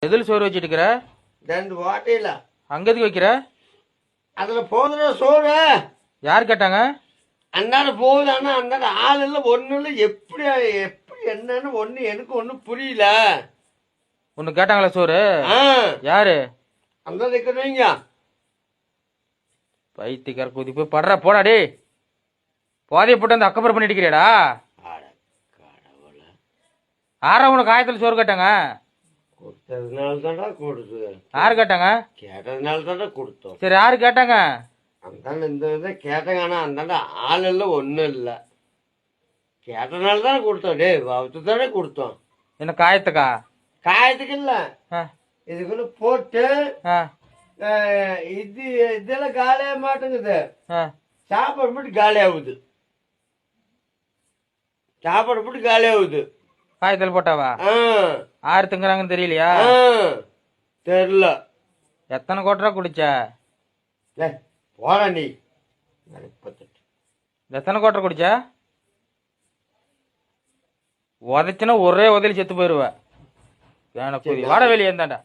எதில் சோறு வச்சுட்டு இருக்கிற? 2 வாட்டையில. அங்க எதுக்கு வைக்கிற? அதுல போதுற சோறு. யார் கேட்டாங்க? அந்தாண்ட போகுது. ஆனா அந்தாண்ட ஆள் இல்லை, ஒன்றும் இல்லை. எப்படி எப்படி என்னன்னு எனக்கு ஒன்றும் புரியல. ஒன்று கேட்டாங்களா சோறு? ஆ, யாரு? அந்த இருக்கிறீங்க. பைத்தியக்கார கூதி போய் படுற போடா டே. போதையை போட்டு அந்த அக்கப்புறம் பண்ணிட்டு இருக்கிறியாடா? ஆறா உனக்கு ஆயத்தில் சோறு கேட்டாங்க? கொடுத்ததுனால தான்டா கொடுத்து. யாரு கேட்டாங்க? கேட்டதுனால தான்டா கொடுத்தோம். சரி, யாரு கேட்டாங்க? அந்தாண்ட இந்த இதை கேட்டாங்க. ஆனா அந்தாண்ட ஆள் இல்லை, ஒன்றும் இல்லை. கேட்டதுனால தானே கொடுத்தோம். டே அவத்து தானே கொடுத்தோம். என்ன காயத்துக்கா? காயத்துக்கு இல்லை, ஆ இதுக்குள்ள போட்டு ஆ இது இதெல்லாம் காலியாக மாட்டேங்குது. ஆ சாப்பாடு மட்டும் காலி ஆகுது. சாப்பாடு மட்டும் காலி ஆகுது. காயத்தில் போட்டாவா? ஆறு திங்குறாங்கன்னு தெரியலையா? தெரியல. எத்தனை கோட்டரா குடிச்ச? போற நீ. 38. எத்தனை கோட்டரை குடிச்ச? உதைச்சுன்னா ஒரே உதவி செத்து போயிருவ. வாட வெளியே இருந்தாண்டா.